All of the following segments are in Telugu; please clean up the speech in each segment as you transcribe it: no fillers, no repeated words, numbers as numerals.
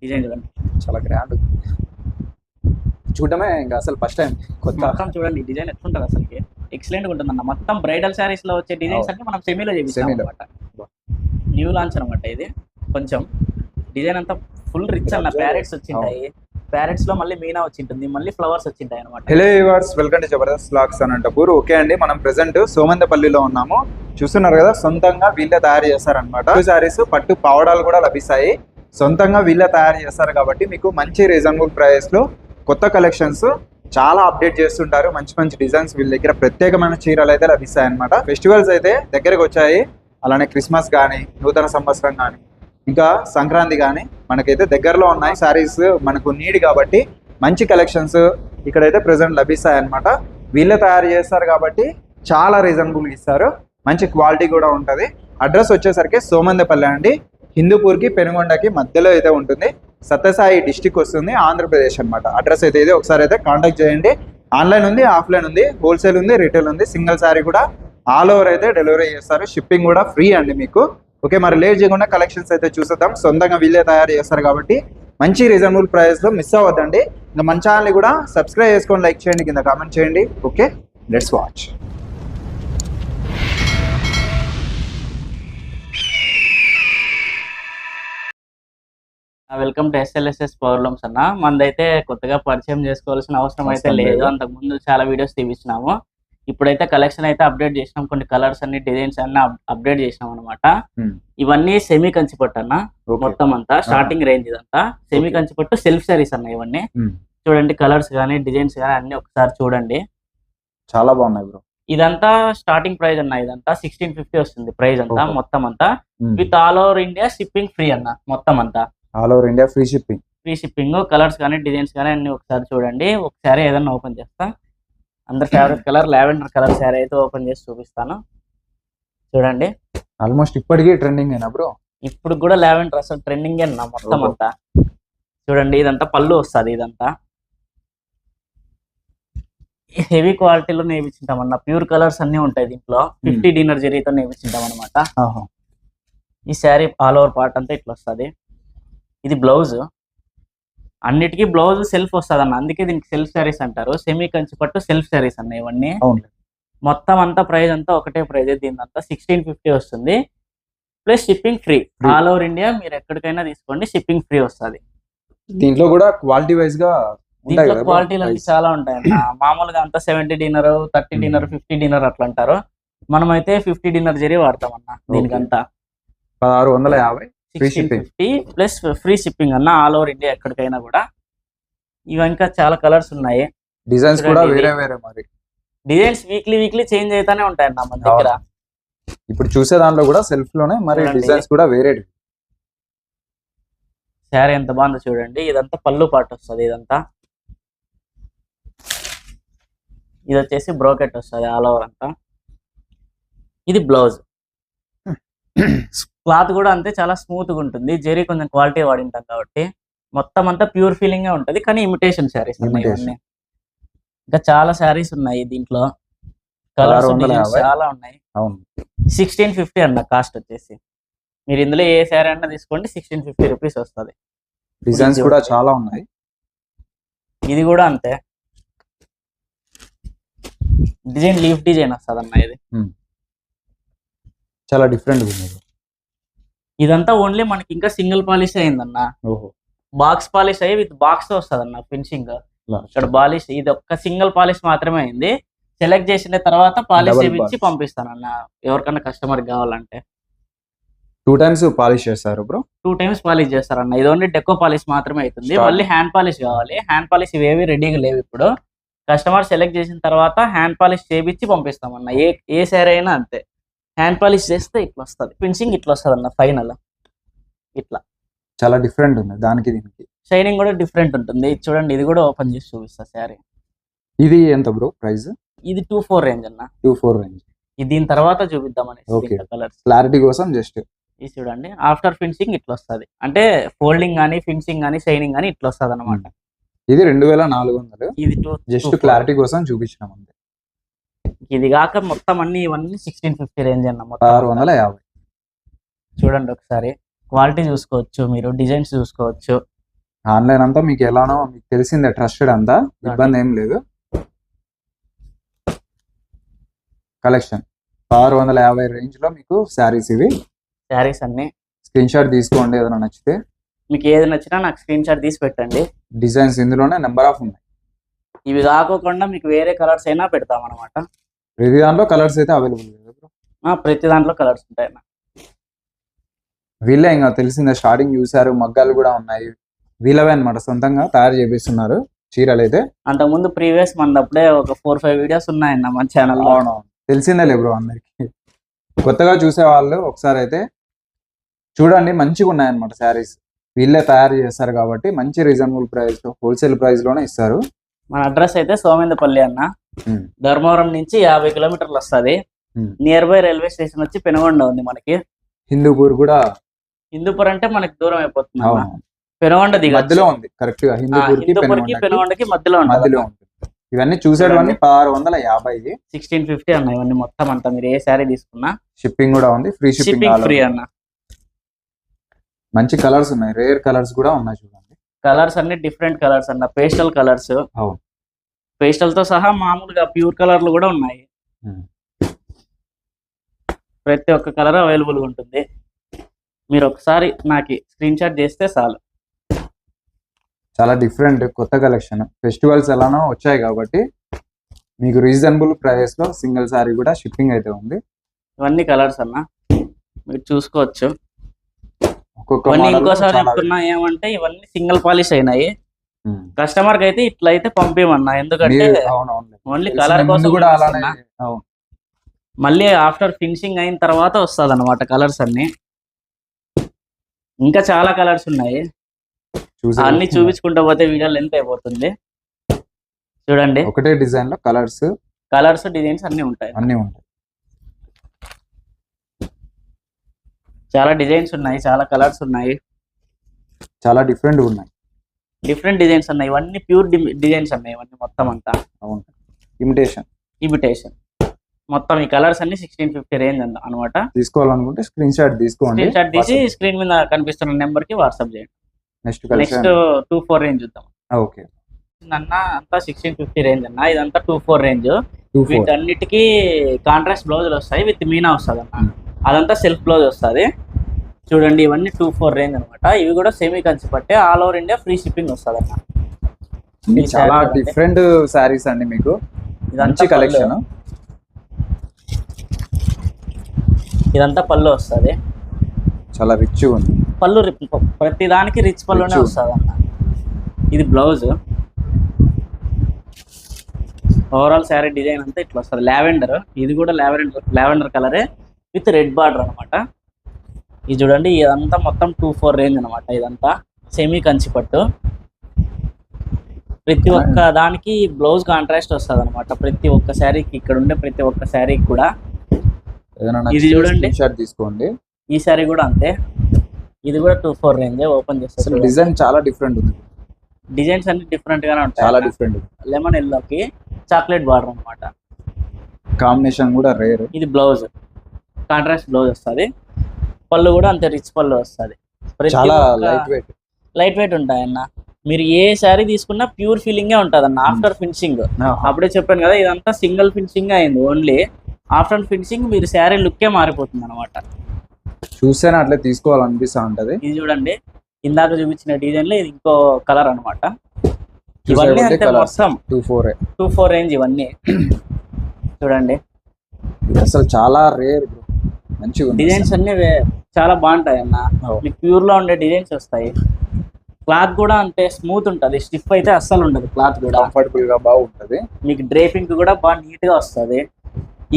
డిజైన్ చూడండి, చాలా గ్రాండ్ చూడడమే ఇంకా అసలు ఫస్ట్ టైం కొత్త. మొత్తం చూడండి డిజైన్ ఎట్లుంటుంది అసలుకి, ఎక్సలెంట్ గా ఉంటుంది అన్న. మొత్తం బ్రైడల్ శారీస్ లో వచ్చే డిజైన్స్ అన్ని మనం సెమీలో చేపిస్తాం సెమీలో. అనమాట. న్యూ లాంచ్ అనమాట ఇది. కొంచెం డిజైన్ అంతా ఫుల్ రిచ్ అన్న. ప్యారెట్స్ వచ్చింటాయి, ప్యారెట్స్ లో మళ్ళీ మీనా వచ్చింటుంది, మళ్ళీ ఫ్లవర్స్ వచ్చింటాయి అనమాట. Hello viewers, welcome to Jabardasth vlogs Anantapur. Okay అండి, మనం ప్రెసెంట్ సోమందపల్లిలో ఉన్నాము. చూస్తున్నారు కదా, సొంతంగా వీళ్ళే తయారు చేస్తారనమాట. శారీస్ పట్టు పావడాలు కూడా లభిస్తాయి. సొంతంగా వీళ్ళే తయారు చేస్తారు కాబట్టి మీకు మంచి రీజనబుల్ ప్రైస్ లో కొత్త కలెక్షన్స్ చాలా అప్డేట్ చేస్తుంటారు. మంచి మంచి డిజైన్స్ వీళ్ళ దగ్గర ప్రత్యేకమైన చీరలు అయితే లభిస్తాయి అనమాట. ఫెస్టివల్స్ అయితే దగ్గరకు వచ్చాయి. అలానే క్రిస్మస్ కానీ, నూతన సంవత్సరం కానీ, ఇంకా సంక్రాంతి కానీ మనకైతే దగ్గరలో ఉన్నాయి. శారీస్ మనకు నీడ్ కాబట్టి మంచి కలెక్షన్స్ ఇక్కడైతే ప్రెసెంట్ లభిస్తాయి అనమాట. వీళ్ళే తయారు చేస్తారు కాబట్టి చాలా రీజనబుల్ ఇస్తారు, మంచి క్వాలిటీ కూడా ఉంటుంది. అడ్రస్ వచ్చేసరికి సోమందపల్లి అండి, హిందూపూర్కి పెనుగొండకి మధ్యలో అయితే ఉంటుంది. సత్యసాయి డిస్టిక్ వస్తుంది, ఆంధ్రప్రదేశ్ అనమాట. అడ్రస్ అయితే ఇది, ఒకసారి అయితే కాంటాక్ట్ చేయండి. ఆన్లైన్ ఉంది, ఆఫ్లైన్ ఉంది, హోల్సేల్ ఉంది, రిటైల్ ఉంది. సింగిల్ శారీ కూడా ఆల్ ఓవర్ అయితే డెలివరీ చేస్తారు. షిప్పింగ్ కూడా ఫ్రీ అండి మీకు. ఓకే, మరి లేట్ చేయకుండా కలెక్షన్స్ అయితే చూసేద్దాం. సొంతంగా వీళ్ళే తయారు చేస్తారు కాబట్టి మంచి రీజనబుల్ ప్రైస్లో మిస్ అవ్వద్దండి. ఇంకా మన ఛానల్ని కూడా సబ్స్క్రైబ్ చేసుకొని లైక్ చేయండి, కింద కామెంట్ చేయండి. Okay, let's watch. Welcome to SLSS power looms అన్న. మనదైతే కొత్తగా పరిచయం చేసుకోవాల్సిన అవసరం అయితే లేదు. అంతకు ముందు చాలా వీడియోస్ తీపిచ్చినాము. ఇప్పుడైతే కలెక్షన్ అయితే అప్డేట్ చేసినాం. కొన్ని కలర్స్ అన్ని, డిజైన్స్ అన్ని అప్డేట్ చేసినాం అనమాట. ఇవన్నీ సెమీ కంచిపట్టు అన్న. మొత్తం అంతా స్టార్టింగ్ రేంజ్ ఇదంతా సెమీ కంచిపట్టు సెల్ఫ్ సారీస్ అన్న. ఇవన్నీ చూడండి, కలర్స్ కానీ డిజైన్స్ కానీ అన్ని ఒకసారి చూడండి. చాలా బాగున్నాయి బ్రో. ఇదంతా స్టార్టింగ్ ప్రైస్ అన్న. ఇదంతా 1650 వస్తుంది ప్రైస్ అంతా. మొత్తం అంతా with all over India shipping free అన్న. మొత్తం అంతా all over India free shipping. Colours కానీ డిజైన్స్ కానీ అన్ని ఒకసారి చూడండి. ఒకసారి ఏదన్నా ఓపెన్ చేస్తా. అందరి favourite colour lavender colour sari అయితే ఓపెన్ చేసి చూపిస్తాను. చూడండి, ఆల్మోస్ట్ ఇప్పటికీ ట్రెండింగ్ అయినా బ్రో. ఇప్పుడు కూడా లావెండర్ అసలు ట్రెండింగ్ అన్న మొత్తం అంతా. చూడండి, ఇదంతా పళ్ళు వస్తుంది. ఇదంతా హెవీ క్వాలిటీలో నేర్పించుంటాం అన్న. ప్యూర్ కలర్స్ అన్ని ఉంటాయి దీంట్లో. 50 డిన్నర్ జరీతో నేర్పించుంటాం అనమాట. ఈ శారీ ఆల్ ఓవర్ పార్ట్ అంతా ఇట్లా వస్తుంది. ఇది బ్లౌజ్. అన్నిటికీ బ్లౌజ్ సెల్ఫ్ వస్తుంది అన్న, అందుకే దీనికి సెల్ఫ్ శారీస్ అంటారు. సెమీ కంచి పట్టు సెల్ఫ్ శారీస్ అన్న ఇవన్నీ. మొత్తం అంతా ప్రైస్ అంతా ఒకటే ప్రైజ్. దీనింతా 1650 వస్తుంది, plus shipping free. All over India మీరు ఎక్కడికైనా తీసుకోండి, షిప్పింగ్ ఫ్రీ వస్తుంది. దీంట్లో కూడా క్వాలిటీ వైజ్ గా దీంట్లో క్వాలిటీలు అన్ని చాలా ఉంటాయి అన్న. మామూలుగా అంతా 70 డిన్నర్, 30 డిన్నర్, 50 డిన్నర్ అట్లా అంటారు. మనమైతే 50 డిన్నర్ జరీ వాడతాం అన్న. దీనికంతా 1650 1650 ప్లస్ ఫ్రీ షిప్పింగ్ అన్న, ఆల్ ఓవర్ ఇండియా ఎక్కడికైనా కూడా. ఇవి ఇంకా చాలా కలర్స్ ఉన్నాయి. డిజైన్స్ కూడా వేరే వేరే. మరి డిజైన్స్ వీక్లీ చేంజ్ అవుతానే ఉంటాయన్న మన దగ్గర. ఇప్పుడు చూసే దాంట్లో కూడా సెల్ఫ్ లోనే మరి డిజైన్స్ కూడా వేరే. శారీ ఎంత బాగుందో చూడండి. ఇదంతా పళ్ళు పాటు వస్తుంది. ఇదంతా ఇది వచ్చేసి బ్రోకెట్ వస్తుంది ఆల్ ఓవర్ అంతా. ఇది బ్లౌజ్. క్లాత్ కూడా అంతే, చాలా స్మూత్ గా ఉంటుంది. జరీ కొంచెం క్వాలిటీ వాడింటాం కాబట్టి మొత్తం అంతా ప్యూర్ ఫీలింగ్ గా ఉంటది. కానీ ఇమిటేషన్ శారీస్ ఉన్నాయి ఇవన్నీ. ఇంకా చాలా శారీస్ ఉన్నాయి దీంట్లో. కలర్స్ చాలా ఉన్నాయి. 1650 అన్న కాస్ట్ వచ్చేసి. మీరు ఇందులో ఏ శారీ అన్నా తీసుకోండి, 1650 రూపీస్ వస్తుంది. డిజైన్స్ కూడా చాలా ఉన్నాయి. ఇది కూడా అంతే, డిజైన్ లీఫ్ డిజైన్ వస్తుంది అన్న. ఇది చాలా డిఫరెంట్ ఉంది. ఇదంతా ఓన్లీ మనకి ఇంకా సింగిల్ పాలిష్ అయిందన్న. బాక్స్ పాలిష్ అయ్యి విత్ బాక్స్ వస్తుంది అన్న ఫినిషింగ్. ఇక్కడ పాలిష్ ఇది ఒక్క సింగిల్ పాలిష్ మాత్రమే అయింది. సెలెక్ట్ చేసిన తర్వాత పాలిష్ చేయించి పంపిస్తానన్న ఎవరికన్నా కస్టమర్ కావాలంటే. 2 times పాలిష్ చేస్తారు బ్రో. 2 times పాలిష్ చేస్తారన్న. ఇది ఓన్లీ డెకో పాలిష్ మాత్రమే అవుతుంది. మళ్ళీ హ్యాండ్ పాలిష్ కావాలి. హ్యాండ్ పాలిష్ ఇవేవి రెడీగా లేవు ఇప్పుడు. కస్టమర్ సెలెక్ట్ చేసిన తర్వాత హ్యాండ్ పాలిష్ చేయించి పంపిస్తామన్న. ఏ శారీ అయినా అంతే, హ్యాండ్ పాలిష్ చేస్తే ఇట్లా వస్తుంది. ఫినిషింగ్ ఇట్లా వస్తుంది అన్న. ఫైనల్ ఇట్లా చాలా డిఫరెంట్ ఉంది దానికి దీనికి. షైనింగ్ కూడా డిఫరెంట్ ఉంటుంది. చూడండి, ఇది కూడా ఓపెన్ చేసి చూపిస్తా శారీ. ఇది ఎంత బ్రో ప్రైస్? ఇది 24 రేంజ్ అన్న. 24 రేంజ్. ఇది దీని తర్వాత చూపిద్దామని కలర్స్ క్లారిటీ కోసం జస్ట్. ఇది చూడండి, ఆఫ్టర్ ఫినిషింగ్ ఇట్లా వస్తుంది. అంటే ఫోల్డింగ్ కానీ, ఫినిషింగ్ కానీ, షైనింగ్ కానీ ఇట్లా వస్తుంది అనమాట. ఇది 2400. ఇది జస్ట్ క్లారిటీ కోసం చూపించినాం అంతే. ఇది కాక మొత్తం అన్ని ఇవన్నీ 1650 రేంజ్ అన్న. మొత్తం 650. చూడండి ఒకసారి, క్వాలిటీ చూసుకోవచ్చు మీరు, డిజైన్స్ చూసుకోవచ్చు. ఆన్లైన్ అంతా మీకు ఎలానో మీకు తెలిసిందే, ట్రస్టెడ్ అంతా, ఇబ్బంది ఏం లేదు. కలెక్షన్ 650 రేంజ్ లో మీకు శారీస్ ఇవి. శారీస్ అన్ని స్క్రీన్ షాట్ తీసుకోండి ఏదైనా నచ్చితే. మీకు ఏది నచ్చినా నాకు స్క్రీన్ షాట్ తీసి పెట్టండి. డిజైన్స్ ఇందులోనే నెంబర్ ఆఫ్ ఉన్నాయి. ఇవి కాకోకుండా మీకు వేరే కలర్స్ అయినా పెడతాం అనమాట. ప్రతి దాంట్లో కలర్స్ అయితే అవైలబుల్ లేదు. ప్రతి దాంట్లో కలర్స్ ఉంటాయి అన్న. వీళ్ళే ఇంకా తెలిసిందే, స్టార్టింగ్ చూసారు, మగ్గాలు కూడా ఉన్నాయి. వీళ్ళవే అనమాట, సొంతంగా తయారు చేపిస్తున్నారు చీరలు అయితే. అంతకుముందు ప్రీవియస్ మనప్పుడే ఒక 4-5 వీడియోస్ ఉన్నాయన్న మన ఛానల్లో. అవునవును, తెలిసిందే బ్రో అందరికి. కొత్తగా చూసే వాళ్ళు ఒకసారి అయితే చూడండి, మంచిగా ఉన్నాయన్నమాట శారీస్. వీళ్ళే తయారు చేస్తారు కాబట్టి మంచి రీజనబుల్ ప్రైస్, హోల్సేల్ ప్రైస్ లోనే ఇస్తారు. మన అడ్రస్ అయితే సోమేందపల్లి అన్న. ధర్మవరం నుంచి 50 కిలోమీటర్లు వస్తుంది. నియర్ బై రైల్వే స్టేషన్ వచ్చి పెనుగొండ ఉంది మనకి. హిందూపూర్ కూడా, హిందూపూర్ అంటే మనకి దూరం అయిపోతుంది. పెనుగొండ మధ్యలో ఉంది కరెక్ట్ గా. హిందూపూర్కి పెనుగొండకి మధ్యలో ఉంటుంది. ఇవన్నీ చూసేటవన్నీ 650, 1650 అన్న. ఇవన్నీ మొత్తం అంతా మీరు ఏ శారీ తీసుకున్నా షిప్పింగ్ కూడా ఉంది, ఫ్రీ షిప్పింగ్ ఫ్రీ అన్న. మంచి కలర్స్ ఉన్నాయి, రేర్ కలర్స్ కూడా ఉన్నాయి చూడండి. కలర్స్ అన్ని డిఫరెంట్ కలర్స్ అన్న, పేస్టల్ కలర్స్. పేస్టల్ తో సహా మామూలుగా ప్యూర్ కలర్లు కూడా ఉన్నాయి. ప్రతి ఒక్క కలర్ అవైలబుల్ గా ఉంటుంది. మీరు ఒకసారి నాకు స్క్రీన్ షాట్ చేస్తే చాలు. చాలా డిఫరెంట్ కొత్త కలెక్షన్. ఫెస్టివల్స్ ఎలానో వచ్చాయి కాబట్టి మీకు రీజనబుల్ ప్రైస్ లో సింగిల్ సారీ కూడా షిప్పింగ్ అయితే ఉంది. ఇవన్నీ కలర్స్ అన్న, మీరు చూసుకోవచ్చు. ఒక్కొక్క ఇంకోసారి చెప్తున్నా ఏమంటే ఇవన్నీ సింగిల్ పాలిష్ అయినాయి. కస్టమర్ కి అయితే ఇట్లా అయితే పంపిమన్నా, ఎందుకంటే ఓన్లీ కలర్ కోసం కూడా అలానే. మళ్ళీ ఆఫ్టర్ ఫినిషింగ్ అయిన తర్వాత వస్తుంది అన్నమాట కలర్స్ అన్ని. ఇంకా చాలా కలర్స్ ఉన్నాయి, అన్ని చూపించుకుంటూ పోతే వీడియో లెంత్ అయిపోతుంది. చూడండి, ఒకటే డిజైన్ లో కలర్స్ డిజైన్స్ అన్ని ఉంటాయి. చాలా డిజైన్స్ ఉన్నాయి, చాలా కలర్స్ ఉన్నాయి, చాలా డిఫరెంట్ ఉన్నాయి. డిఫరెంట్ డిజైన్స్ ఉన్నాయి. ఇవన్నీ ప్యూర్ డిజైన్స్ ఉన్నాయి. ఇవన్నీ మొత్తం అంతా ఇమిటేషన్ మొత్తం. ఈ కలర్స్ అన్ని 1650 రేంజ్ అనమాట. తీసుకోవాలనుకుంటే స్క్రీన్ షాట్ తీసుకోండి. స్క్రీన్ షాట్ తీసి స్క్రీన్ మీద కనిపిస్తున్న నెంబర్ కి వాట్సాప్ చేయండి. నెక్స్ట్ 2-4 రేంజ్ చూద్దాం. ఓకే అన్న, అంతా 1650 రేంజ్ అన్న. ఇదంతా 2-4 రేంజ్. వీటన్నిటికీ కాంట్రాస్ట్ బ్లౌజులు వస్తాయి, విత్ మీనా వస్తుంది అన్న. అదంతా సెల్ఫ్ బ్లౌజ్ వస్తుంది. చూడండి, ఇవన్నీ 2-4 రేంజ్ అనమాట. ఇవి కూడా సెమీ కంచి పట్టే, all over India free shipping వస్తుంది అన్న. చాలా డిఫరెంట్ సారీస్ అండి మీకు. ఇదంతా కలెక్షన్. ఇదంతా పళ్ళు వస్తుంది, చాలా రిచ్ ఉంది పళ్ళు. ప్రతి దానికి రిచ్ పళ్ళునే వస్తుంది అన్న. ఇది బ్లౌజ్. ఓవరాల్ శారీ డిజైన్ అంతా ఇట్లా వస్తుంది. లావెండర్, ఇది కూడా లావెండర్ కలరే విత్ రెడ్ బార్డర్ అనమాట. ఇది చూడండి, ఇదంతా మొత్తం 2-4 రేంజ్ అనమాట. ఇదంతా సెమీ కంచి పట్టు. ప్రతి ఒక్క దానికి బ్లౌజ్ కాంట్రాస్ట్ వస్తుంది అనమాట. ప్రతి ఒక్క శారీకి, ఇక్కడ ఉండే ప్రతి ఒక్క శారీకి కూడా. ఇది చూడండి, తీసుకోండి. ఈ శారీ కూడా అంతే. ఇది కూడా 2-4 రేంజ్. ఓపెన్ చేస్తే డిజైన్ చాలా డిఫరెంట్ ఉంది. డిజైన్స్ అన్ని డిఫరెంట్ గానే ఉంటాయి. చాలా డిఫరెంట్. లెమన్ ఎల్లోకి చాక్లెట్ బార్డర్ అనమాట. కాంబినేషన్ కూడా రేర్. ఇది బ్లౌజ్, కాంట్రాస్ట్ బ్లౌజ్ వస్తుంది. పళ్ళు కూడా అంతే రిచ్ పళ్ళు వస్తుంది. చాలా లైట్ వెయిట్ ఉంటాయన్న. మీరు ఏ శారీ తీసుకున్నా ప్యూర్ ఫీలింగే ఉంటుంది అన్న. ఆఫ్టర్ ఫినిషింగ్ అప్పుడే చెప్పాను కదా, ఇదంతా సింగిల్ ఫినిషింగ్ అయింది. ఓన్లీ ఆఫ్టర్ ఫినిషింగ్ మీరు శారీ లుక్కే మారిపోతుంది అనమాట. చూస్తేనే అట్లా తీసుకోవాలనిపిస్తా ఉంటది. ఇది చూడండి, ఇందాక చూపించిన డిజైన్ లో ఇది ఇంకో కలర్ అనమాట. ఇవన్నీ అంటే మొత్తం 2-4 రేంజ్. ఇవన్నీ చూడండి, అసలు చాలా రేర్. మంచిగా డిజైన్స్ అన్ని చాలా బాగుంటాయి అన్న. మీకు ప్యూర్ లో ఉండే డిజైన్స్ వస్తాయి. క్లాత్ కూడా అంతే స్మూత్ ఉంటుంది, స్టిఫ్ అయితే అస్సలు ఉండదు. క్లాత్ కూడా కంఫర్టబుల్ గా బాగుంటది. మీకు డ్రేపింగ్ కూడా బాగా నీట్ గా వస్తుంది.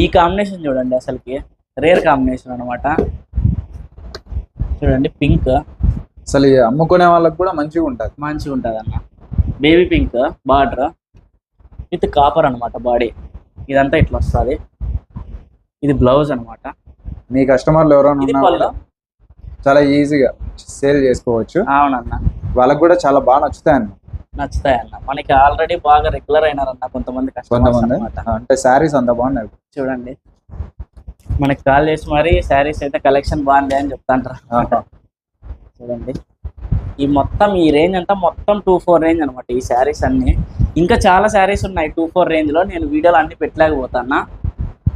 ఈ కాంబినేషన్ చూడండి, అసలుకి రేర్ కాంబినేషన్ అనమాట. చూడండి, పింక్ అసలు అమ్ముకునే వాళ్ళకి కూడా మంచిగా ఉంటుంది అన్న. Baby pink border with copper అనమాట బాడీ. ఇదంతా ఇట్లా వస్తుంది. ఇది బ్లౌజ్ అనమాట. మీ కస్టమర్లు ఎవరైనా ఉన్నా కూడా చాలా ఈజీగా సేల్ చేసుకోవచ్చు. అవునన్న, వాళ్ళకి కూడా చాలా బాగా నచ్చుతాయన్న. మనకి ఆల్రెడీ బాగా రెగ్యులర్ అయినారన్న కొంతమంది కస్టమర్స్. అంటే శారీస్ అంత బాగున్నాయి. చూడండి, మనకి కాల్ చేసి మరి శారీస్ అయితే కలెక్షన్ బాగుంది అని చెప్తాంటారు. చూడండి, ఈ మొత్తం ఈ రేంజ్ అంతా మొత్తం 2-4 రేంజ్ అనమాట ఈ శారీస్ అన్ని. ఇంకా చాలా శారీస్ ఉన్నాయి 2-4 రేంజ్లో. నేను వీడియోలో అన్ని పెట్టలేకపోతానా.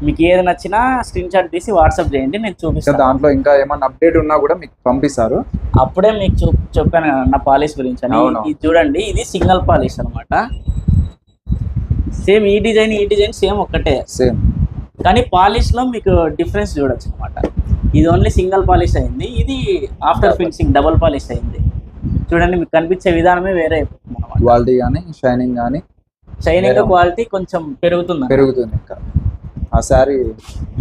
మీకు ఏది నచ్చినా స్క్రీన్ షాట్ తీసి వాట్సాప్ చేయండి, నేను చూపిస్తాను. దాంట్లో ఇంకా ఏమైనా అప్డేట్ ఉన్నా కూడా మీకు పంపిస్తారు. అప్పుడే మీకు చెప్పాను నా పాలిష్ గురించి అని. ఇది చూడండి, ఇది సింగల్ పాలిష్ అనమాట. సేమ్ ఈ డిజైన్ సేమ్ ఒక్కటే, సేమ్, కానీ పాలిష్ లో మీకు డిఫరెన్స్ చూడొచ్చు అనమాట. ఇది ఓన్లీ సింగిల్ పాలిష్ అయింది, ఇది ఆఫ్టర్ ఫినిషింగ్ డబుల్ పాలిష్ అయింది. చూడండి, మీకు కనిపించే విధానమే వేరే అయిపోతుంది అనమాట. క్వాలిటీ కానీ షైనింగ్ కానీ, షైనింగ్ క్వాలిటీ కొంచెం పెరుగుతుంది ఇంకా. ఆ శారీ,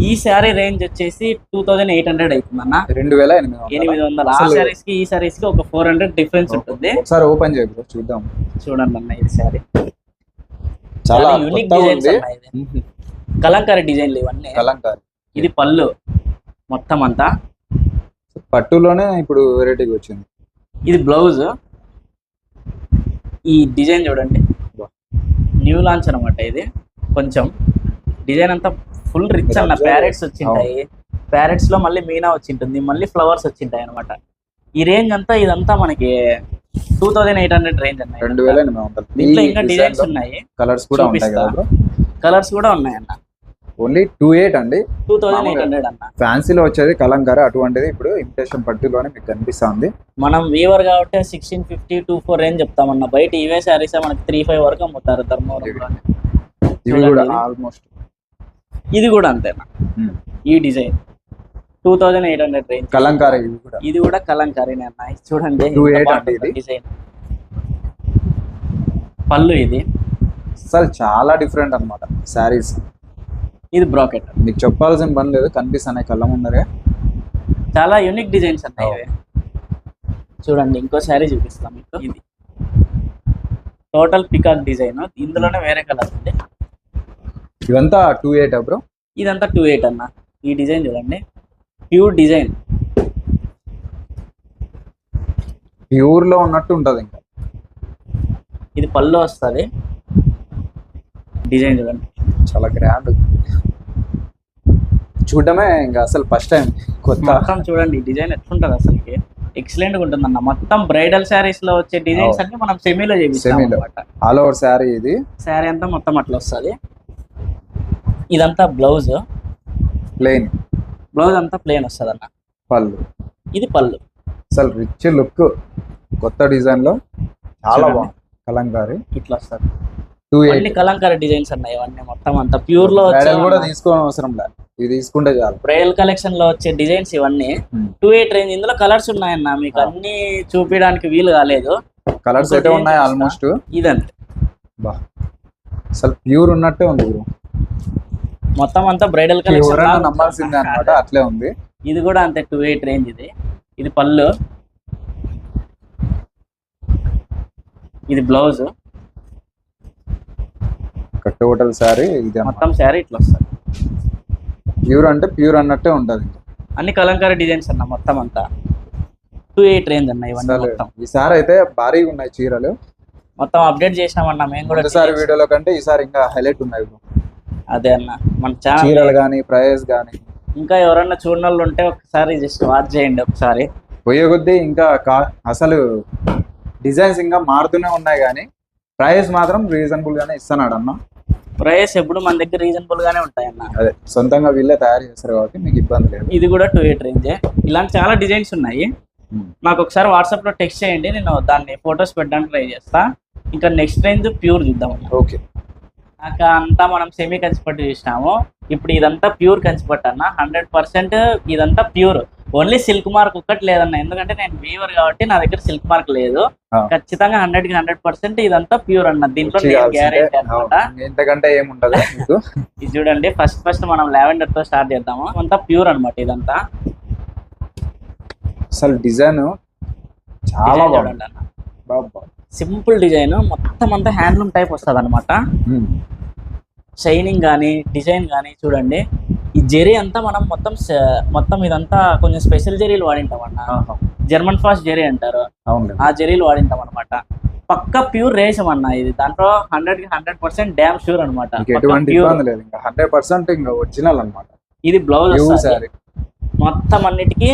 ఈ శారీ రేంజ్ వచ్చేసి 2800 అవుతుంది అన్న. 2800. ఆ శారీస్ కి ఈ శారీస్ కి ఒక 400 డిఫరెన్స్ ఉంటుంది. ఒకసారి ఓపెన్ చేద్దాం, చూద్దాం. చూడండి అన్న, ఇది శారీ చాలా యూనిక్ డిజైన్స్ ఉన్నాయి. కలంకారీ డిజైన్లు ఇవన్నీ. కలంకారీ. ఇది పళ్ళు మొత్తం అంతా పట్టులోనే ఇప్పుడు వెరైటీగా వచ్చింది. ఇది బ్లౌజ్. ఈ డిజైన్ చూడండి, న్యూ లాంచ్ అనమాట. ఇది కొంచెం డిజైన్ అంతా ఫుల్ రిచ్ అన్న. ప్యారెట్స్ వచ్చింటాయి, ప్యారెట్స్ లో మళ్ళీ మీనా వచ్చింటుంది, మళ్ళీ ఫ్లవర్స్ వచ్చింటాయి అనమాట. ఈ రేంజ్ అంతా ఇదంతా మనకి 2800 రేంజ్ అన్న. 2800. దీంట్లో ఇంకా డిజైన్స్ ఉన్నాయి, కలర్స్ కూడా ఉంటాయి కదా. కలర్స్ కూడా ఉన్నాయి అన్న. ఓన్లీ 28 అండి. 2800 అన్న. ఫ్యాన్సీలో వచ్చేది కలంకారీ, అటువంటిది ఇప్పుడు ఇమిటేషన్ పట్టులోనే మీకు కనిపిస్తుంది. మనం వీవర్ కాబట్టి 1650-24 రేంజ్ చెప్తామన్న. బయట ఇవే శారీస్ మనకి 35 వరకు అమ్ముతారు ధర్మవరంలోనే. ఇవి కూడా ఆల్మోస్ట్. ఇది కూడా అంతేనా. ఈ డిజైన్ 2800 రేంజ్ కలంకారీ. ఇది కూడా కలంకారీనే అన్న. చూడండి, డిజైన్ పళ్ళు. ఇది అసలు చాలా డిఫరెంట్ అన్నమాట శారీస్. ఇది బ్రాకెట్. మీకు చెప్పాల్సిన పని లేదు, కనిపిస్తున్నాయి కళ్ళ ముందరే. చాలా యూనిక్ డిజైన్స్ అన్నాయి ఇవి. చూడండి, ఇంకో శారీ చూపిస్తాం మీకు. ఇది టోటల్ పికాక్ డిజైన్, ఇందులోనే వేరే కలర్ ఉంది. ఇదంతా 28 బ్రో. ఇదంతా 28 అన్న. ఈ డిజైన్ చూడండి, ప్యూర్ డిజైన్, ప్యూర్ లో ఉన్నట్టు ఉంటది. ఇంకా ఇది పళ్ళు వస్తుంది. డిజైన్ చూడండి, చాలా గ్రాండ్. చూడడమే ఇంకా అసలు ఫస్ట్ టైం కొత్త. మొత్తం చూడండి డిజైన్ ఎట్లుంటది అసలుకి, ఎక్సలెంట్ గా ఉంటుంది అన్న. మొత్తం బ్రైడల్ శారీస్ లో వచ్చే డిజైన్స్ అన్ని మనం సెమీలో చేపిస్తాం అన్నమాట. All over sari. ఇది శారీ అంతా మొత్తం అట్లా వస్తుంది. ఇదంతా బ్లౌజ్, ప్లెయిన్ బ్లౌజ్ అంతా ప్లెయిన్ వస్తుంది అన్న. పళ్ళు. ఇది పళ్ళు. అసలు రిచ్ లుక్, కొత్త డిజైన్ లో చాలా బాగుంది. కలంకారీ ఇట్లా వస్తుంది. 28 కలంకారీ డిజైన్స్ అన్నాయి ఇవన్నీ. మొత్తం అంతా ప్యూర్ లో కూడా తీసుకోవడం అవసరం లేదు, ఇది తీసుకుంటే చాలు. బ్రైడల్ కలెక్షన్ లో వచ్చే డిజైన్స్ ఇవన్నీ 28 రేంజ్. ఇందులో కలర్స్ ఉన్నాయన్న, మీకు అన్ని చూపించడానికి వీలు కాలేదు. కలర్స్ అయితే ఉన్నాయి ఆల్మోస్ట్. ఇదంతే బా, అసలు ప్యూర్ ఉన్నట్టే ఉంది బ్రో. మొత్తం అంతా బ్రైడల్ కలెక్షన్, నమ్మాల్సిందే అన్నమాట, అట్లే ఉంది. ఇది కూడా అంతే 28 రేంజ్. ఇది పళ్ళు, ఇది బ్లౌజ్. టోటల్ శారీ ఇది. మొత్తం శారీ ఇట్లా వస్తుంది. ప్యూర్ అంటే ప్యూర్ అన్నట్టే ఉంటది. అన్ని కలంకారీ డిజైన్స్ అన్న. మొత్తం అంతా 28 రేంజ్ అన్న ఇవన్నీ. మొత్తం ఈసారి అయితే భారీగా ఉన్నాయి చీరలు. మొత్తం అప్డేట్ చేసినామన్నా మేము కూడా. ఈసారి వీడియోలో కంటే ఈసారి ఇంకా హైలైట్ ఉన్నాయి. అదే అన్న, మన ఛానల్ చీరలు కానీ, ప్రైస్ కానీ. ఇంకా ఎవరన్నా చూడని వాళ్ళు ఉంటే ఒకసారి జస్ట్ వాచ్ చేయండి ఒకసారి. పోయే కొద్దీ ఇంకా అసలు డిజైన్స్ ఇంకా మారుతూనే ఉన్నాయి, కానీ ప్రైస్ మాత్రం రీజనబుల్ గానే ఇస్తున్నాడు అన్న. ప్రైస్ ఎప్పుడు మన దగ్గర రీజనబుల్ గానే ఉంటాయన్న. అదే సొంతంగా వీళ్ళే తయారు చేస్తారు కాబట్టి మీకు ఇబ్బంది లేదు. ఇది కూడా 28 రేంజే. ఇలాంటి చాలా డిజైన్స్ ఉన్నాయి. నాకు ఒకసారి వాట్సాప్ లో టెక్స్ట్ చేయండి, నేను దాన్ని ఫొటోస్ పెట్టడానికి ట్రై చేస్తా. ఇంకా నెక్స్ట్ రేంజ్ ప్యూర్ చూద్దాం. ఓకే. నాకు అంతా మనం సెమీ కంచిపట్టు చూసినాము, ఇప్పుడు ఇదంతా ప్యూర్ కంచిపట్టు అన్న. 100% ఇదంతా ప్యూర్. ఓన్లీ సిల్క్ మార్క్ ఒక్కటి లేదన్న, ఎందుకంటే నేను వీవర్ కాబట్టి నా దగ్గర సిల్క్ మార్క్ లేదు. ఖచ్చితంగా 100కి 100% ఇదంతా ప్యూర్ అన్న. దీంట్లో గ్యారెంటీ అన్నమాట. ఎంతకంటే ఏముంటది. ఇది చూడండి, ఫస్ట్ మనం లావెండర్ తో స్టార్ట్ చేద్దాము. అంతా ప్యూర్ అనమాట ఇదంతా. అసలు డిజైన్ చాలా బాగుంది అన్న. సింపుల్ డిజైన్, మొత్తం అంతా హ్యాండ్లూమ్ టైప్ వస్తుంది అనమాట. షైనింగ్ కానీ, డిజైన్ కానీ చూడండి. ఈ జెరీ అంతా మనం మొత్తం ఇదంతా కొంచెం స్పెషల్ జెరీలు వాడింటాం అన్న. జర్మన్ ఫాస్ట్ జెరీ అంటారు, ఆ జెరీలు వాడింటాం అనమాట. పక్కా ప్యూర్ రేషం అన్న ఇది. దాంట్లో 100కి 100% డ్యామ్ షూర్ అనమాట. 100% ఇంకా ఒరిజినల్ అనమాట. ఇది బ్లౌజ్. మొత్తం అన్నిటికీ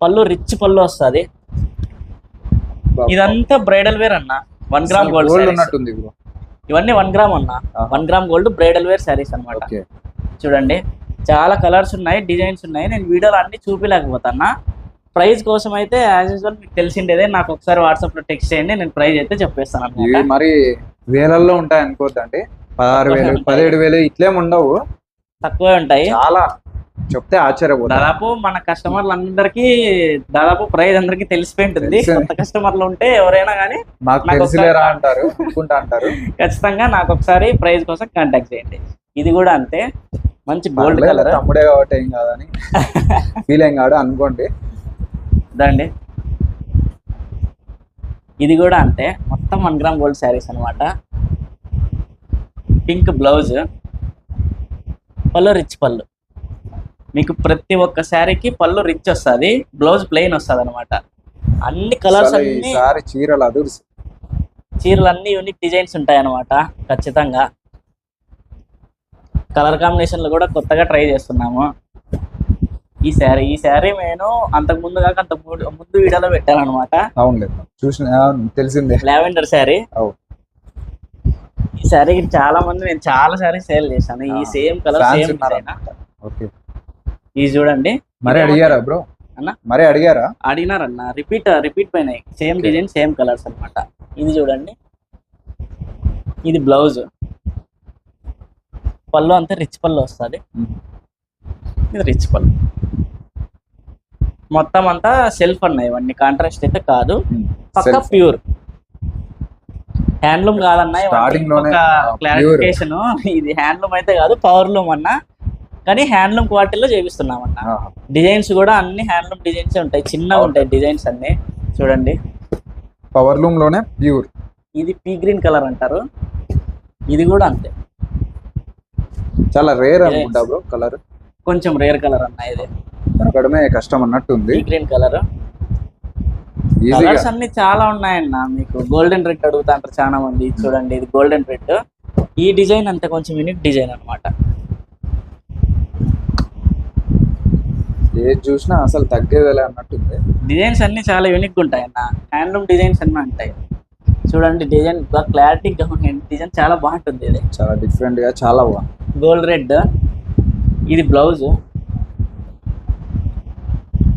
పళ్ళు రిచ్ పళ్ళు వస్తుంది. ఇదంతా బ్రైడల్ వేర్ అన్న, 1 గ్రామ్ గోల్డ్ ఉన్నట్టుంది బ్రో. ఇవన్నీ 1 గ్రామ్ అన్న, 1 gram gold bridal wear saris అన్నమాట. చూడండి చాలా కలర్స్ ఉన్నాయి, డిజైన్స్ ఉన్నాయి. నేను వీడియోలో అన్ని చూపించలేకపోతున్నా. ప్రైస్ కోసం అయితే యాజ్ యూజువల్ మీకు తెలిసిండేదే, నాకు ఒకసారి వాట్సాప్ లో టెక్స్ట్ చేయండి, నేను ప్రైస్ అయితే చెప్పేస్తాను అన్నమాట. మరి వేలల్లో ఉంటాయి అనుకోద్దండి, 16,000 17,000 ఇట్లేం ఉండవు, తక్కువే ఉంటాయి. చాలా చెప్తే ఆశ్చర్యపోతారు. దాదాపు మన కస్టమర్లు అందరికి దాదాపు ప్రైస్ అందరికి తెలిసిపోయి ఉంటుంది. కొత్త కస్టమర్లు ఉంటే ఎవరైనా కానీ మాకు తెలిసిలేరా అంటారు, అంటారు. ఖచ్చితంగా నాకు ఒకసారి ప్రైస్ కోసం కాంటాక్ట్ చేయండి. ఇది కూడా అంతే, మంచి గోల్డ్ కలర్. తమ్ముడే కాబట్టి ఏం కాదని ఫీల్ ఏం కాదు అనుకోండి. దండి ఇది కూడా అంతే, మొత్తం 1 గ్రామ్ గోల్డ్ శారీస్ అనమాట. పింక్ బ్లౌజ్, పళ్ళు రిచ్ పళ్ళు. మీకు ప్రతి ఒక్క శారీకి పళ్ళు రిచ్ వస్తుంది, బ్లౌజ్ ప్లెయిన్ వస్తుంది అనమాట. అన్ని కలర్స్ అన్ని చీరలు అన్ని యూనిక్ డిజైన్స్ ఉంటాయి అనమాట. ఖచ్చితంగా కలర్ కాంబినేషన్లు కూడా కొత్తగా ట్రై చేస్తున్నాము. ఈ శారీ నేను అంతకు ముందు కాక ముందు వీడియోలో పెట్టాను అనమాట. తెలిసిందే, లావెండర్ శారీ. ఈ శారీ చాలా మంది, నేను చాలా శారీ సేల్ చేశాను ఈ సేమ్ కలర్ సేమ్ డిజైన్. ఇది చూడండి. మరి అడిగారా బ్రో అన్న? మరి అడిగినారన్న, రిపీట్ పైన సేమ్ డిజైన్ సేమ్ కలర్స్ అనమాట. ఇది చూడండి, ఇది బ్లౌజ్, పళ్ళు అంతా రిచ్ పళ్ళు వస్తుంది. ఇది రిచ్ పళ్ళు, మొత్తం అంతా సెల్ఫ్ అన్న, ఇవన్నీ కాంట్రాస్ట్ అయితే కాదు, పక్కా ప్యూర్ హ్యాండ్లూమ్ కాదన్న. క్లారిఫికేషన్, ఇది హ్యాండ్లూమ్ అయితే కాదు, పవర్లూమ్ అన్న. కానీ హ్యాండ్లూమ్ క్వాలిటీలో చేపిస్తున్నామన్న. డిజైన్స్ కూడా అన్ని హ్యాండ్లూమ్ డిజైన్స్ ఉంటాయి, చిన్నగా ఉంటాయి డిజైన్స్ అన్ని. చూడండి పవర్ లూమ్ లోనే ప్యూర్. ఇది పీ గ్రీన్ కలర్ అంటారు, ఇది కూడా అంతే. చాలా రేర్ అనుకుంటా బ్రో కలర్, కొంచెం రేర్ కలర్ అన్న. ఇది దొరకడమే కష్టం అన్నట్టుంది. P green colour. కలర్స్ అన్ని చాలా ఉన్నాయన్న. మీకు గోల్డెన్ రెడ్ అడుగుతాంటారు చాలా మంది. చూడండి ఇది గోల్డెన్ రెడ్. ఈ డిజైన్ అంతే కొంచెం యూనిక్ డిజైన్ అనమాట. ఏది చూసినా అసలు తగ్గేదిలే అన్నట్టుంది. డిజైన్స్ అన్ని చాలా యూనిక్ ఉంటాయి అన్న, హ్యాండ్లూమ్ డిజైన్స్ అన్నీ ఉంటాయి. చూడండి డిజైన్ క్లారిటీగా డిజైన్ చాలా బాగుంటుంది. ఇది చాలా డిఫరెంట్ గా చాలా బాగుంది. Gold red. ఇది బ్లౌజ్,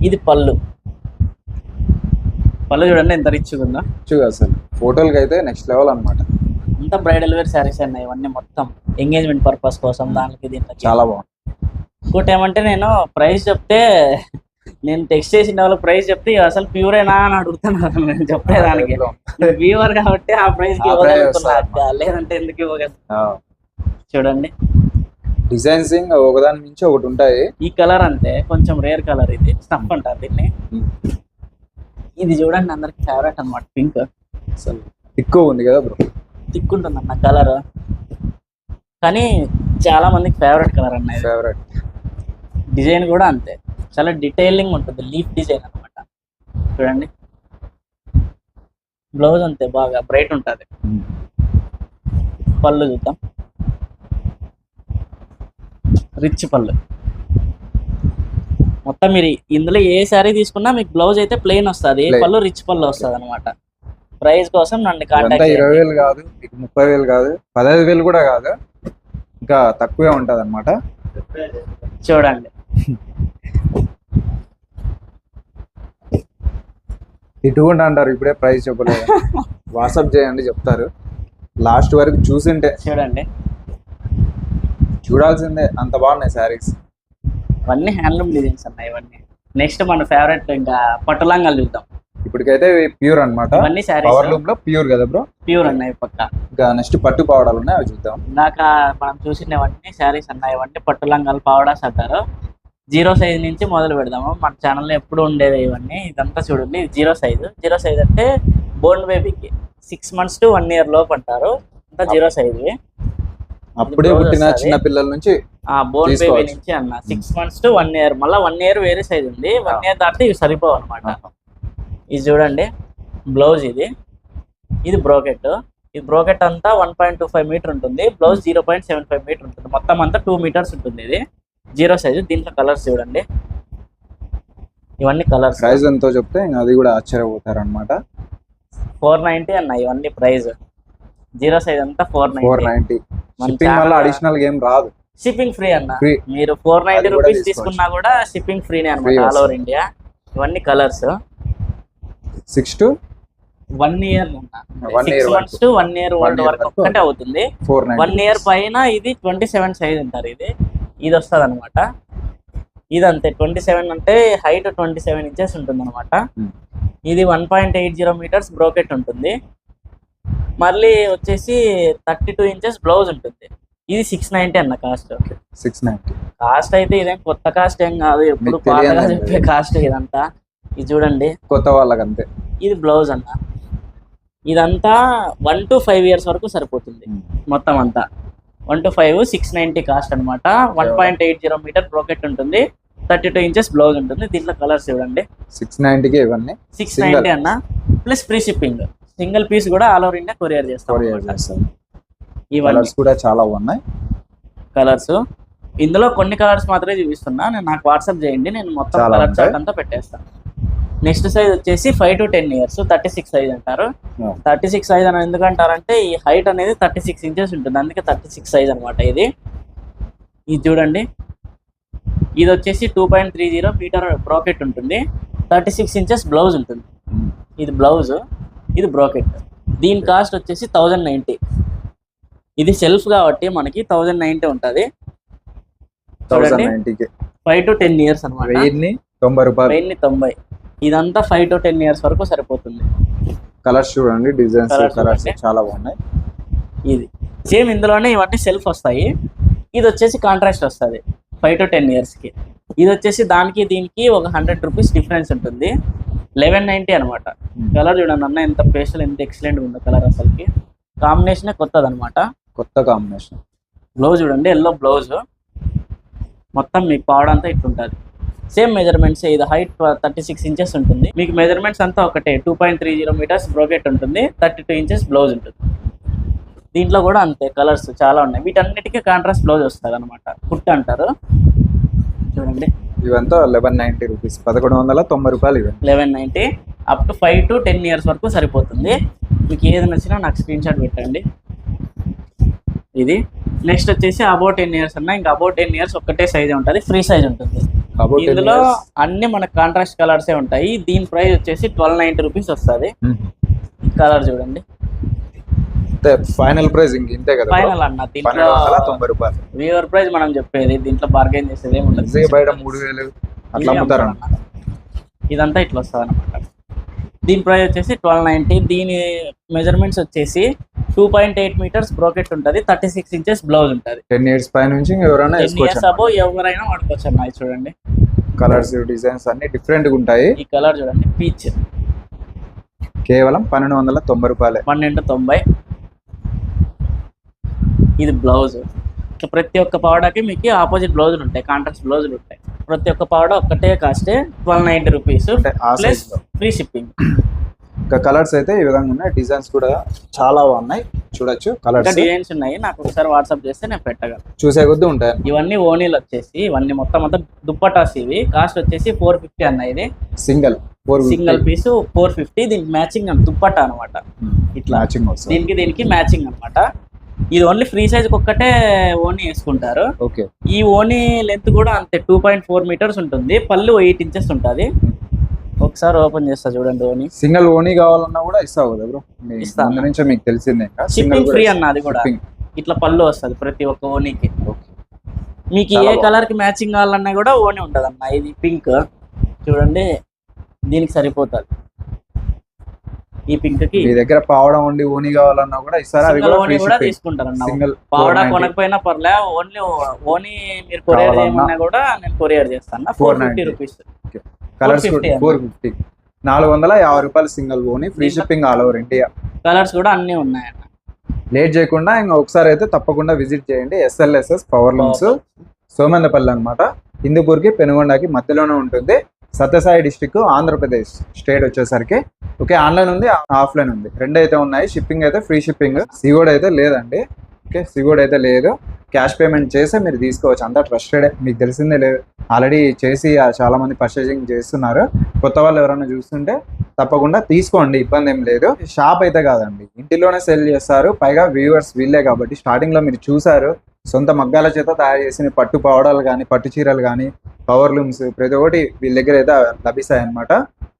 ఇది పళ్ళు. పళ్ళు చూడండి ఎంత రిచ్గా ఉందో. అసలు ఫోటోలకి అయితే నెక్స్ట్ లెవెల్ అనమాట. అంతా బ్రైడల్ వేర్ శారీస్ అన్నాయి ఇవన్నీ, మొత్తం ఎంగేజ్మెంట్ పర్పస్ కోసం దానికి దీంట్లో చాలా బాగుంది. ఇంకోటి ఏమంటే, నేను ప్రైస్ చెప్తే, నేను టెక్స్ట్ చేసిన వాళ్ళకి ప్రైస్ చెప్తే అసలు ప్యూరేనా అని అడుగుతున్నాను. నేను చెప్పేదానికి వ్యూవర్ కాబట్టి ఆ ప్రైస్ కి ఇవ్వగలుగుతున్నా, లేదంటే ఎందుకు ఇవ్వగలుగుతా. చూడండి డిజైన్స్ ఒకదాని నుంచి ఒకటి ఉంటాయి. ఈ కలర్ అంతే, కొంచెం రేర్ కలర్. ఇది స్టఫ్ అంటారు దీన్ని. ఇది చూడండి అందరికి ఫేవరెట్ అనమాట, పింక్. అసలు ఎక్కువ ఉంది కదా బ్రో, తిక్కుంటుంది అన్న కలర్, కానీ చాలా మందికి ఫేవరెట్ కలర్ అన్న. ఫేవరెట్ డిజైన్ కూడా అంతే, చాలా డీటెయిలింగ్ ఉంటుంది, లీఫ్ డిజైన్ అనమాట. చూడండి బ్లౌజ్ అంతే బాగా బ్రైట్ ఉంటుంది. పళ్ళు చూద్దాం, రిచ్ పళ్ళు. మొత్తం మీరు ఇందులో ఏ శారీ తీసుకున్నా మీకు బ్లౌజ్ అయితే ప్లెయిన్ వస్తుంది, పళ్ళు రిచ్ పళ్ళు వస్తుంది అనమాట. ప్రైస్ కోసం నన్ను కాంటాక్ట్ 20,000 కాదు, 30,000 కాదు, 15,000 కూడా కాదు, ఇంకా తక్కువే ఉంటది అనమాట. చూడండి ఇటువంటి అంటారు, ఇప్పుడే ప్రైస్ చెప్పలేదు. వాట్సాప్ చేయండి చెప్తారు. లాస్ట్ వరకు చూసింటే చూడండి, చూడాల్సిందే, అంత బాగున్నాయి శారీస్. ఇవన్నీ హ్యాండ్లూమ్ డిజైన్స్ అన్నాయి. ఇవన్నీ నెక్స్ట్ మన ఫేవరెట్ ఇంకా పట్టు లంగాలు చూద్దాం. ఇప్పటికైతే ప్యూర్ అనమాట. ఇవన్నీ శారీస్ పవర్ లూమ్ లో ప్యూర్ కదా బ్రో, ప్యూర్ అన్నాయి పక్క. ఇంకా నెక్స్ట్ పట్టు పావడాలు ఉన్నాయి, అవి చూద్దాం. ఇందాక మనం చూసినవన్నీ శారీస్ అన్నాయి. ఇవన్నీ పట్టు లంగాలు పావడాస్ అంటారు. 0 సైజ్ నుంచి మొదలు పెడదాము. మన ఛానల్లో ఎప్పుడు ఉండేవి ఇవన్నీ. ఇదంతా చూడండి, ఇది 0 సైజు. 0 సైజ్ అంటే బోర్న్ బేబీకి 6 months to 1 year లోపు అంటారు. అంతా 0 సైజు. అప్పుడే పుట్టిన చిన్న పిల్లల నుంచి, బోర్న్ బేబీ నుంచి అన్న 6 months to 1 year. మళ్ళీ 1 year వేరే సైజ్ ఉంది. 1 year దాటితే ఇవి సరిపోవు అనమాట. ఇది చూడండి బ్లౌజ్. ఇది బ్రోకెట్. ఈ బ్రోకెట్ అంతా 1.25 మీటర్ ఉంటుంది. బ్లౌజ్ 0.75 మీటర్ ఉంటుంది. మొత్తం అంతా 2 meters ఉంటుంది. ఇది 0 సైజు. దీంట్లో కలర్స్ చూడండి, ఇవన్నీ కలర్స్. ప్రైస్ ఎంతో చెప్తే అది కూడా ఆశ్చర్యపోతారు అనమాట. 490 అన్న ఇవన్నీ ప్రైస్. జీరో సైజ్ అంతా 490. 490. షిప్పింగ్ వల్ల అడిషనల్ ఏం రాదు. షిప్పింగ్ ఫ్రీ అన్న. Free. మీరు 490 అది కూడా రూపీస్ తీసుకోవచ్చు. తీసుకున్నా కూడా షిప్పింగ్ ఫ్రీనే అనమాట Free ఆల్ ఓవర్ వస్తుంది. ఇండియా. ఇవన్నీ కలర్స్ 6 to 1 year అన్న. 1 year 6 months to 1 year old వరకు ఒక్కటే అవుతుంది. 490. 1 year పైన ఇది 27 సైజ్ అంటారు. ఇది వస్తుంది అనమాట. ఇది అంతే 27 అంటే హైట్ 27 ఇంచెస్ ఉంటుంది అనమాట. ఇది 1.80 meters బ్రోకెట్ ఉంటుంది. మళ్ళీ వచ్చేసి 32 inches బ్లౌజ్ ఉంటుంది. ఇది 690 అన్న కాస్ట్. 690. కాస్ట్ అయితే ఇదేం కొత్త కాస్ట్ ఏం కాదు, ఎప్పుడు మీకు పాతగా తెలియదు చెప్పే కాస్ట్ ఇదంతా. ఇది చూడండి, కొత్త వాళ్ళకి అంతే. ఇది బ్లౌజ్ అన్న. ఇదంతా 1 to 5 years వరకు సరిపోతుంది మొత్తం అంతా. 1 to 5 690 కాస్ట్ అనమాట. 1.80 meter బ్రోకెట్ ఉంటుంది. 32 inches బ్లౌజ్ ఉంటుంది. దీంట్లో కలర్స్ చూడండి. 690కి ఇవన్నీ 690 అన్న plus free shipping. Single piece కూడా ఆల్ ఓవర్ ఇండియా కొరియర్ చేస్తాం. ఇవన్నీ కలర్స్ కూడా చాలా ఉన్నాయి. కలర్స్ ఇందులో కొన్ని కలర్స్ మాత్రమే చూపిస్తున్నా. నాకు వాట్సాప్ చేయండి, నేను మొత్తం చాలా కలర్ ఉంటాయి. చార్ట్ అంతా పెట్టేస్తాను. నెక్స్ట్ సైజ్ వచ్చేసి 5 to 10 years 36 సైజ్ అంటారు. 36 సైజ్ అని ఎందుకంటారంటే ఈ హైట్ అనేది 36 inches ఉంటుంది, అందుకే 36 సైజ్ అనమాట. ఇది చూడండి, ఇది వచ్చేసి 2.30 meter బ్రోకెట్ ఉంటుంది. 36 inches బ్లౌజ్ ఉంటుంది. ఇది బ్లౌజ్, ఇది బ్రోకెట్. దీని కాస్ట్ వచ్చేసి 1090. ఇది సెల్ఫ్ కాబట్టి మనకి 1090 ఉంటుంది. 1090కి 5 to 10 years అనమాట. 1090 రూపాయలు. 1090. ఇదంతా 5 to 10 years వరకు సరిపోతుంది. కలర్స్ చూడండి, డిజైన్స్ Colours కలర్స్ చూడండి. చాలా బాగున్నాయి. ఇది సేమ్ ఇందులోనే ఇవన్నీ సెల్ఫ్ వస్తాయి. ఇది వచ్చేసి కాంట్రాస్ట్ వస్తుంది 5 to 10 years కి. ఇది వచ్చేసి దానికి దీనికి ఒక 100 rupees డిఫరెన్స్ ఉంటుంది. 1190 అనమాట. కలర్ చూడండి అన్న, ఎంత పేస్టల్, ఎంత ఎక్సలెంట్ ఉందో కలర్. అసలుకి కాంబినేషన్ కొత్తది అనమాట. కొత్త కాంబినేషన్. బ్లౌజ్ చూడండి, ఎల్లో బ్లౌజ్. మొత్తం మీకు పావడంతా ఇట్లుంటుంది. Same measurements. ఇది హైట్ 36 inches ఉంటుంది. మీకు మెజర్మెంట్స్ అంతా ఒకటే. 2.30 meters బ్రోకెట్ ఉంటుంది. 32 inches బ్లౌజ్ ఉంటుంది. దీంట్లో కూడా అంతే కలర్స్ చాలా ఉన్నాయి. వీటన్నిటికీ కాంట్రాస్ట్ బ్లౌజ్ వస్తుంది అనమాట. కుట్ అంటారు చూడండి. ఇవంతా 1190 రూపీస్, 1190 రూపాయలు. ఇవి 1190 అప్ టు 5 to 10 years వరకు సరిపోతుంది. మీకు ఏది నచ్చినా నాకు స్క్రీన్ షాట్ పెట్టండి. ఇది నెక్స్ట్ వచ్చేసి అబౌట్ 10 years అన్న. ఇంకా అబౌట్ 10 years ఒక్కటే సైజ్ ఉంటుంది, ఫ్రీ సైజ్ ఉంటుంది. About 10 ఇందులో years. అన్ని మనకు కాంట్రాస్ట్ కలర్సే ఉంటాయి. దీని ప్రైస్ వచ్చేసి 1290 రూపీస్ వస్తుంది. కలర్ చూడండి. ఫైనల్ ప్రైస్ ఇంతే కదా. ఫైనల్ అన్న. దీంట్లో 1290 రూపాయలు. వ్యూవర్ ప్రైస్ మనం చెప్పేది, దీంట్లో బార్గెన్ చేసేది ఏమి ఉండదు. ఈజీగా బయట 3000 అట్లా అమ్ముతారు. ఇదంతా ఇట్లా వస్తుంది అనమాట. దీని ప్రైస్ వచ్చేసి 1290. దీని మెజర్మెంట్స్ వచ్చేసి 2.8 meters బ్రోకెట్ ఉంటుంది. 36 inches బ్లౌజ్ ఉంటుంది. 10 years పై నుంచి ఎవరైనా 10 years వేసుకోవచ్చు. అబో ఎవరైనా వాడుకోవచ్చు అన్న. ఇది చూడండి, కలర్స్ డిజైన్స్ అన్ని డిఫరెంట్ గా ఉంటాయి. ఈ కలర్ చూడండి, పీచ్. కేవలం 1290 రూపాయలే. 1290. ఇది బ్లౌజ్. ప్రతి ఒక్క పౌడర్కి మీకు ఆపోజిట్ బ్లౌజులు ఉంటాయి, కాంట్రాస్ట్ బ్లౌజులు ఉంటాయి. ప్రతి ఒక్క పౌడర్ ఒక్కటే కాస్టే 1290 రూపీస్ అంటే ఆ ప్లస్ size లో. Free shipping. ఇంకా కలర్స్ అయితే ఈ విధంగా ఉన్నాయి. డిజైన్స్ కూడా చాలా బాగున్నాయి, చూడొచ్చు. ఇంకా కలర్స్ డిజైన్స్ ఉన్నాయి, నాకు ఒకసారి వాట్సాప్ చేస్తే నేను పెట్టగలను. చూసే కొద్దీ ఉంటాయి. ఇవన్నీ ఓనీలు వచ్చేసి ఇవన్నీ మొత్తం అంతా దుప్పటాస్. ఇవి కాస్ట్ వచ్చేసి 450 అన్న. ఇది సింగిల్ సింగిల్ పీస్ 450. దీనికి మ్యాచింగ్ దుప్పటా అనమాట. ఇట్లా మ్యాచింగ్ వస్తుంది. దీనికి మ్యాచింగ్ అనమాట. ఇది ఓన్లీ ఫ్రీ సైజ్ ఒక్కటే ఓనీ వేసుకుంటారు. ఓకే. ఈ ఓనీ లెంత్ కూడా అంతే 2.4 meters ఉంటుంది. పళ్ళు 8 inches ఉంటుంది. ఒకసారి ఓపెన్ చేస్తా చూడండి. ఓనీ సింగిల్ ఓనీ కావాలన్నా కూడా ఇస్తావు కదా బ్రో? ఇస్తాను. ముందు నుంచే మీకు తెలిసిందే. షిప్పింగ్ ఫ్రీ అన్న. అది కూడా ఇట్లా పళ్ళు వస్తుంది ప్రతి ఒక్క ఓనీకి. మీకు ఏ కలర్ కి మ్యాచింగ్ కావాలన్నా కూడా ఓనీ ఉంటుంది అన్న. ఇది పింక్ చూడండి, దీనికి సరిపోతుంది. ఈ పింక్ కి మీ దగ్గర పావడం ఉండి ఓనీ కావాలన్నా కూడా ఇస్తారా? అది కూడా ఓనీ కూడా తీసుకుంటారన్న. సింగిల్ పావడా కొనకపోయినా పర్లే, ఓన్లీ ఓనీ మీరు కొరియర్ చేయమన్నా కూడా నేను కొరియర్ చేస్తాను. 450 రూపీస్. కలర్స్ 450. 450 రూపాయలు సింగిల్ ఓనీ, free shipping all over India. Colours కూడా అన్ని ఉన్నాయన్న. లేట్ చేయకుండా ఇంకా ఒకసారి అయితే తప్పకుండా విజిట్ చేయండి. SLSS పవర్ లూమ్స్, సోమందపల్లి అనమాట. హిందూపూర్కి పెనుగొండకి మధ్యలోనే ఉంటుంది. సత్యసాయి డిస్ట్రిక్ట్, ఆంధ్రప్రదేశ్ స్టేట్ వచ్చేసరికి. ఓకే, ఆన్లైన్ ఉంది, ఆఫ్లైన్ ఉంది, రెండు అయితే ఉన్నాయి. షిప్పింగ్ అయితే ఫ్రీ షిప్పింగ్. సిగోడ్ అయితే లేదండి. ఓకే, సిగోడ్ అయితే లేదు. క్యాష్ పేమెంట్ చేసి మీరు తీసుకోవచ్చు. అంతా ట్రస్టెడ్, మీకు తెలిసిందే లేదు, ఆల్రెడీ చేసి చాలా మంది పర్చేసింగ్ చేస్తున్నారు. కొత్త వాళ్ళు ఎవరైనా చూస్తుంటే తప్పకుండా తీసుకోండి, ఇబ్బంది ఏం లేదు. షాప్ అయితే కాదండి, ఇంటిలోనే సెల్ చేస్తారు. పైగా వ్యూవర్స్ వీళ్ళే కాబట్టి స్టార్టింగ్ లో మీరు చూసారు, సొంత మగ్గాల చేత తయారు చేసిన పట్టు పావడాలు కానీ, పట్టు చీరలు కానీ, పవర్ లూమ్స్ ప్రతి ఒక్కటి వీళ్ళ దగ్గర అయితే లభిస్తాయి అనమాట.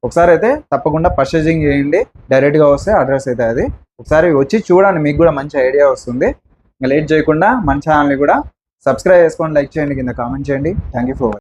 ఒకసారి అయితే తప్పకుండా పర్చేసింగ్ చేయండి. డైరెక్ట్గా వస్తే అడ్రస్ అయితే అది ఒకసారి వచ్చి చూడండి, మీకు కూడా మంచి ఐడియా వస్తుంది. ఇంకా లేట్ చేయకుండా మన ఛానల్ని కూడా సబ్స్క్రైబ్ చేసుకోండి, లైక్ చేయండి, కింద కామెంట్ చేయండి. Thank you for watching.